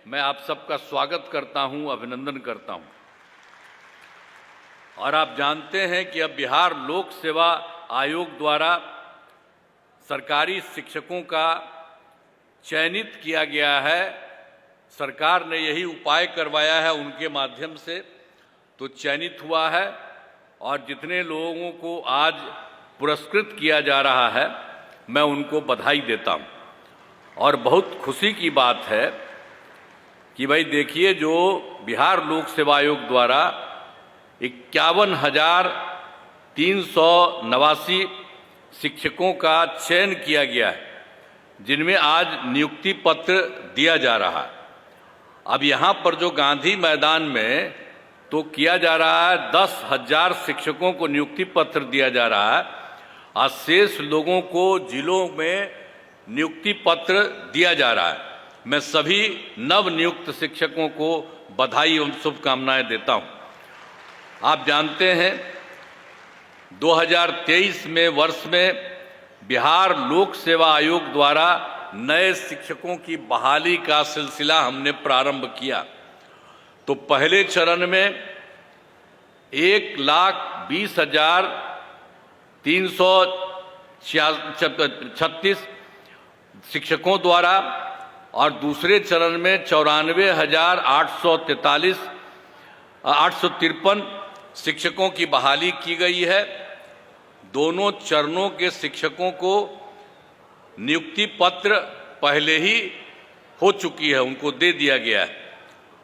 मैं आप सबका स्वागत करता हूं, अभिनंदन करता हूं। और आप जानते हैं कि अब बिहार लोक सेवा आयोग द्वारा सरकारी शिक्षकों का चयनित किया गया है। सरकार ने यही उपाय करवाया है उनके माध्यम से, तो चयनित हुआ है और जितने लोगों को आज पुरस्कृत किया जा रहा है मैं उनको बधाई देता हूं। और बहुत खुशी की बात है कि भाई देखिए, जो बिहार लोक सेवा आयोग द्वारा 51,389 शिक्षकों का चयन किया गया है, जिनमें आज नियुक्ति पत्र दिया जा रहा है। अब यहाँ पर जो गांधी मैदान में तो किया जा रहा है, 10,000 शिक्षकों को नियुक्ति पत्र दिया जा रहा है और शेष लोगों को जिलों में नियुक्ति पत्र दिया जा रहा है। मैं सभी नव नियुक्त शिक्षकों को बधाई एवं शुभकामनाएं देता हूं। आप जानते हैं 2023 में वर्ष में बिहार लोक सेवा आयोग द्वारा नए शिक्षकों की बहाली का सिलसिला हमने प्रारंभ किया। तो पहले चरण में 1,20,336 शिक्षकों द्वारा और दूसरे चरण में 94,853 शिक्षकों की बहाली की गई है। दोनों चरणों के शिक्षकों को नियुक्ति पत्र पहले ही हो चुकी है, उनको दे दिया गया है।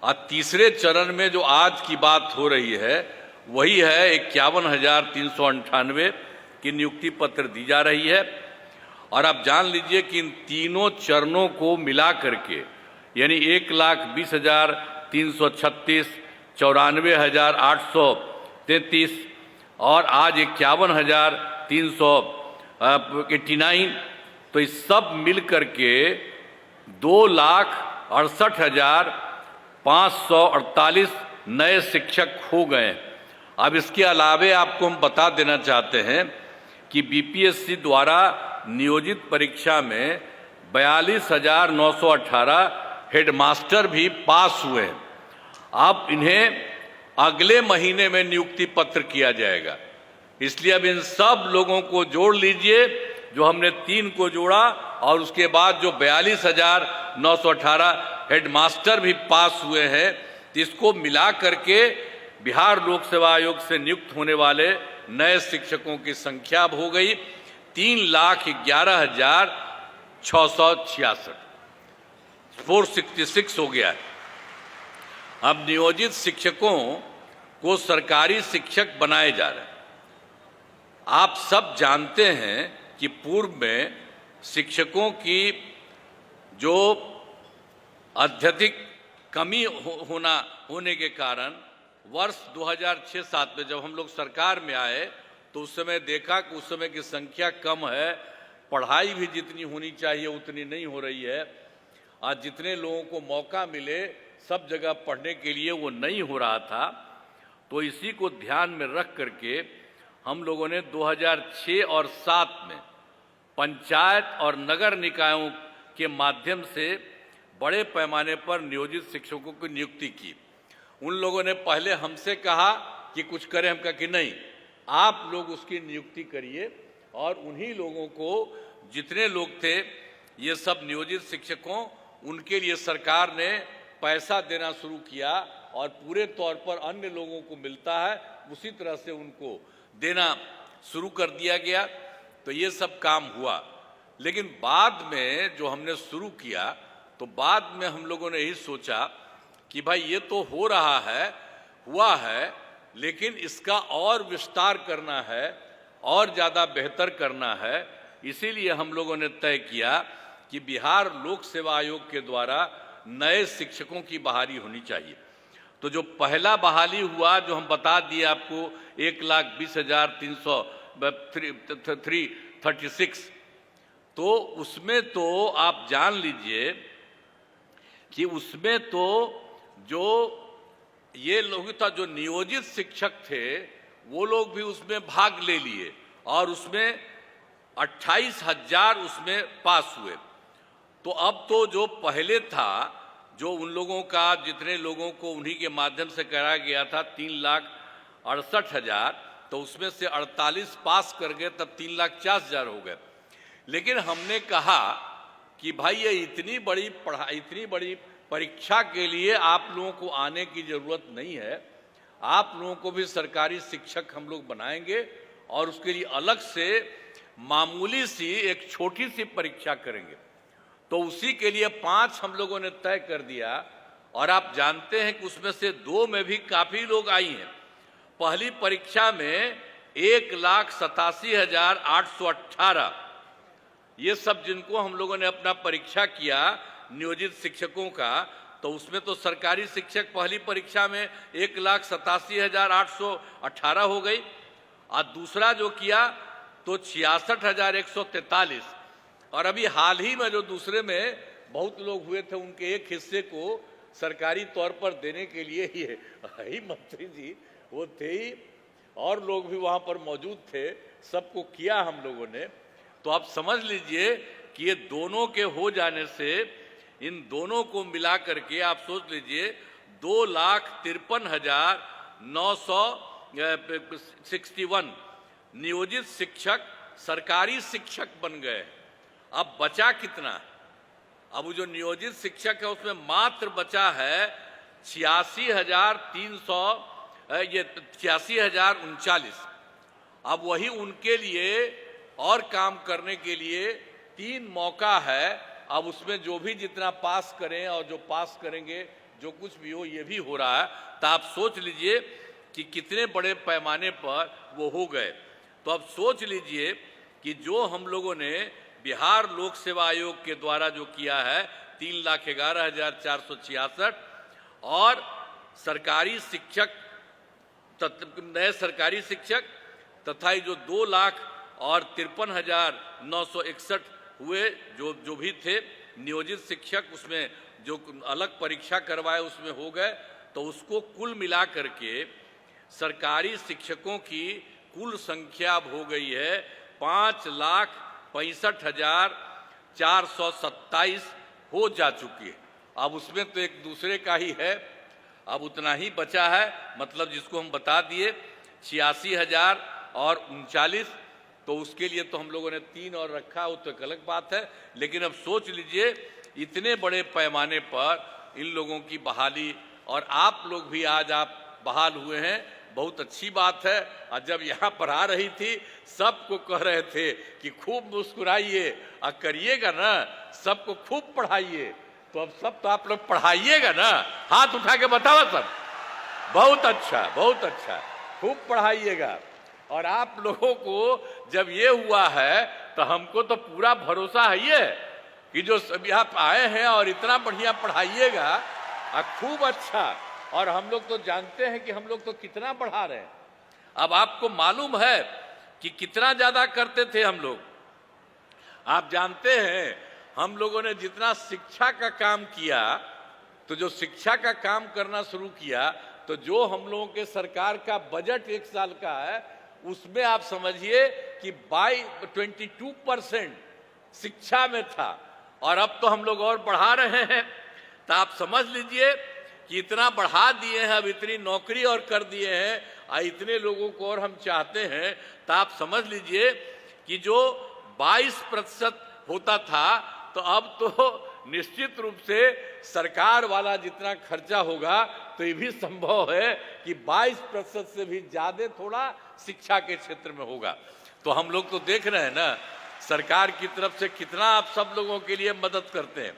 और तीसरे चरण में जो आज की बात हो रही है वही है 51,398 की नियुक्ति पत्र दी जा रही है। और आप जान लीजिए कि इन तीनों चरणों को मिला करके यानी 1,20,336, 94,833 और आज 51,389, तो इस सब मिल करके 2,68,548 नए शिक्षक हो गए। अब इसके अलावे आपको हम बता देना चाहते हैं कि बीपीएससी द्वारा नियोजित परीक्षा में 42,918 हेडमास्टर भी पास हुए हैं। अब इन्हें अगले महीने में नियुक्ति पत्र किया जाएगा। इसलिए अब इन सब लोगों को जोड़ लीजिए, जो हमने 3 को जोड़ा और उसके बाद जो 42,918 हेडमास्टर भी पास हुए हैं, इसको मिला करके बिहार लोक सेवा आयोग से नियुक्त होने वाले नए शिक्षकों की संख्या अब हो गई 3,11,666, 466 हो गया है। अब नियोजित शिक्षकों को सरकारी शिक्षक बनाए जा रहे हैं। आप सब जानते हैं कि पूर्व में शिक्षकों की जो अत्यधिक कमी होने के कारण वर्ष 2006-07 में जब हम लोग सरकार में आए तो उस समय देखा कि उस समय की संख्या कम है, पढ़ाई भी जितनी होनी चाहिए उतनी नहीं हो रही है। आज जितने लोगों को मौका मिले सब जगह पढ़ने के लिए वो नहीं हो रहा था। तो इसी को ध्यान में रख करके हम लोगों ने 2006 और 7 में पंचायत और नगर निकायों के माध्यम से बड़े पैमाने पर नियोजित शिक्षकों की नियुक्ति की। उन लोगों ने पहले हमसे कहा कि कुछ करें, हम कहा कि नहीं, आप लोग उसकी नियुक्ति करिए। और उन्हीं लोगों को, जितने लोग थे ये सब नियोजित शिक्षकों, उनके लिए सरकार ने पैसा देना शुरू किया और पूरे तौर पर अन्य लोगों को मिलता है उसी तरह से उनको देना शुरू कर दिया गया। तो ये सब काम हुआ। लेकिन बाद में जो हमने शुरू किया तो बाद में हम लोगों ने यही सोचा कि भाई ये तो हो रहा है, हुआ है, लेकिन इसका और विस्तार करना है और ज़्यादा बेहतर करना है। इसीलिए हम लोगों ने तय किया कि बिहार लोक सेवा आयोग के द्वारा नए शिक्षकों की बहाली होनी चाहिए। तो जो पहला बहाली हुआ, जो हम बता दिए आपको, 1,20,336, तो उसमें तो आप जान लीजिए कि उसमें तो जो ये लोग था, जो नियोजित शिक्षक थे, वो लोग भी उसमें भाग ले लिए और उसमें 28,000 उसमें पास हुए। तो अब तो जो पहले था जो उन लोगों का, जितने लोगों को उन्हीं के माध्यम से कराया गया था 3,68,000, तो उसमें से 48 पास कर गए, तब 3,40,000 हो गए। लेकिन हमने कहा कि भाई ये इतनी बड़ी पढ़ाई, इतनी बड़ी परीक्षा के लिए आप लोगों को आने की जरूरत नहीं है। आप लोगों को भी सरकारी शिक्षक हम लोग बनाएंगे और उसके लिए अलग से मामूली सी एक छोटी सी परीक्षा करेंगे। तो उसी के लिए 5 हम लोगों ने तय कर दिया, और आप जानते हैं कि उसमें से 2 में भी काफी लोग आई हैं। पहली परीक्षा में 1,87,818, ये सब जिनको हम लोगों ने अपना परीक्षा किया नियोजित शिक्षकों का, तो उसमें तो सरकारी शिक्षक पहली परीक्षा में 1,87,818 हो गई, और दूसरा जो किया तो 66,143, और अभी हाल ही में जो दूसरे में बहुत लोग हुए थे उनके एक हिस्से को सरकारी तौर पर देने के लिए ही मंत्री जी वो थे ही, और लोग भी वहां पर मौजूद थे, सबको किया हम लोगों ने। तो आप समझ लीजिए कि ये दोनों के हो जाने से, इन दोनों को मिला करके आप सोच लीजिए 2,53,961 नियोजित शिक्षक सरकारी शिक्षक बन गए। अब बचा कितना? अब वो जो नियोजित शिक्षक है उसमें मात्र बचा है 86,039। अब वही उनके लिए और काम करने के लिए 3 मौका है। अब उसमें जो भी जितना पास करें और जो पास करेंगे, जो कुछ भी हो, ये भी हो रहा है। तो आप सोच लीजिए कि कितने बड़े पैमाने पर वो हो गए। तो अब सोच लीजिए कि जो हम लोगों ने बिहार लोक सेवा आयोग के द्वारा जो किया है 3,11,466, और सरकारी शिक्षक, नए सरकारी शिक्षक तथा जो 2,53,961 हुए जो भी थे नियोजित शिक्षक, उसमें जो अलग परीक्षा करवाए उसमें हो गए, तो उसको कुल मिला करके सरकारी शिक्षकों की कुल संख्या अब हो गई है 5,65,427 हो जा चुकी है। अब उसमें तो एक दूसरे का ही है, अब उतना ही बचा है, मतलब जिसको हम बता दिए 86,039, तो उसके लिए तो हम लोगों ने 3 और रखा, वो तो एक अलग बात है। लेकिन अब सोच लीजिए इतने बड़े पैमाने पर इन लोगों की बहाली, और आप लोग भी आज आप बहाल हुए हैं, बहुत अच्छी बात है। और जब यहाँ पर आ रही थी सबको कह रहे थे कि खूब मुस्कुराइए और करिएगा ना, सबको खूब पढ़ाइए। तो अब सब तो आप लोग पढ़ाइएगा ना, हाथ उठा के बताओ सब। बहुत अच्छा, बहुत अच्छा, खूब पढ़ाइएगा। और आप लोगों को जब ये हुआ है तो हमको तो पूरा भरोसा है ये कि जो सभी आप आए हैं और इतना बढ़िया पढ़ाइएगा और खूब अच्छा। और हम लोग तो जानते हैं कि हम लोग तो कितना पढ़ा रहे हैं। अब आपको मालूम है कि कितना ज्यादा करते थे हम लोग। आप जानते हैं हम लोगों ने जितना शिक्षा का काम किया, तो जो शिक्षा का काम करना शुरू किया, तो जो हम लोगों के सरकार का बजट 1 साल का है उसमें आप समझिए कि 22% शिक्षा में था, और अब तो हम लोग और बढ़ा रहे हैं। तो आप समझ लीजिए कि इतना बढ़ा दिए हैं, अब इतनी नौकरी और कर दिए हैं, और इतने लोगों को और हम चाहते हैं। तो आप समझ लीजिए कि जो 22% होता था, तो अब तो निश्चित रूप से सरकार वाला जितना खर्चा होगा, तो ये भी संभव है कि 22% से भी ज्यादा थोड़ा शिक्षा के क्षेत्र में होगा। तो हम लोग तो देख रहे हैं ना सरकार की तरफ से कितना आप सब लोगों के लिए मदद करते हैं,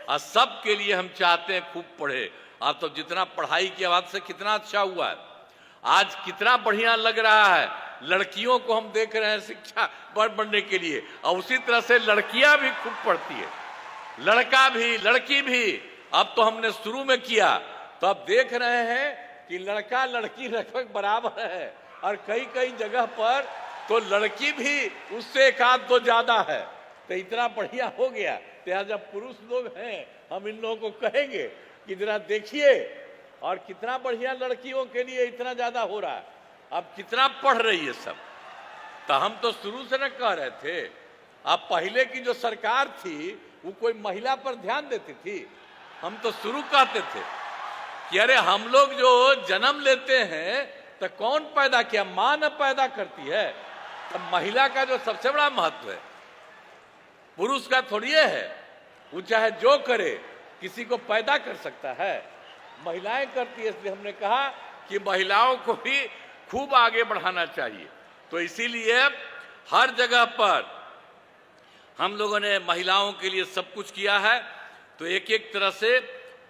और सब के लिए हम चाहते हैं खूब पढ़े। आप तो जितना पढ़ाई की आवाज से कितना अच्छा हुआ है, आज कितना बढ़िया लग रहा है। लड़कियों को हम देख रहे हैं शिक्षा बढ़ने के लिए, और उसी तरह से लड़कियां भी खूब पढ़ती है, लड़का भी लड़की भी। अब तो हमने शुरू में किया, तो अब देख रहे हैं कि लड़का लड़की लगभग बराबर है, और कई कई जगह पर तो लड़की भी उससे 1-2 ज्यादा है। तो इतना बढ़िया हो गया। तो जब पुरुष लोग हैं, हम इन लोगों को कहेंगे कि जरा देखिए, और कितना बढ़िया लड़कियों के लिए इतना ज्यादा हो रहा है। अब कितना पढ़ रही है सब। तो हम तो शुरू से न कह रहे थे, अब पहले की जो सरकार थी वो कोई महिला पर ध्यान देती थी? हम तो शुरू कहते थे कि अरे हम लोग जो जन्म लेते हैं तो कौन पैदा किया, मां न पैदा करती है। तो महिला का जो सबसे बड़ा महत्व है पुरुष का थोड़ी है, वो चाहे जो करे किसी को पैदा कर सकता है, महिलाएं करती है। इसलिए हमने कहा कि महिलाओं को भी खूब आगे बढ़ाना चाहिए। तो इसीलिए हर जगह पर हम लोगों ने महिलाओं के लिए सब कुछ किया है। तो एक एक तरह से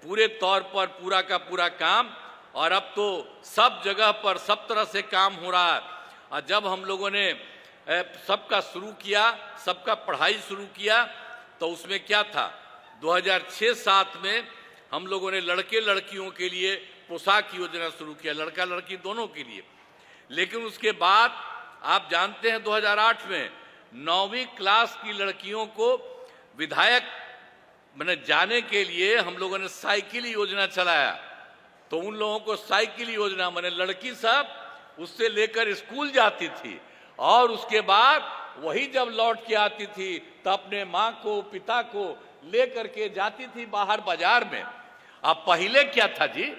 पूरे तौर पर पूरा का पूरा काम, और अब तो सब जगह पर सब तरह से काम हो रहा है। और जब हम लोगों ने सबका शुरू किया, सबका पढ़ाई शुरू किया, तो उसमें क्या था, 2006-07 में हम लोगों ने लड़के लड़कियों के लिए पोशाक योजना शुरू किया, लड़का लड़की दोनों के लिए। लेकिन उसके बाद आप जानते हैं 2008 में 9वीं क्लास की लड़कियों को विधायक मैंने जाने के लिए हम लोगों ने साइकिल योजना चलाया। तो उन लोगों को साइकिल योजना मैंने लड़की सब उससे लेकर स्कूल जाती थी, और उसके बाद वही जब लौट के आती थी तो अपने माँ को पिता को लेकर के जाती थी बाहर बाजार में। अब पहले क्या था जी,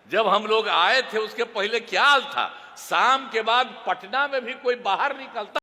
जब हम लोग आए थे उसके पहले क्या हाल था, शाम के बाद पटना में भी कोई बाहर निकलता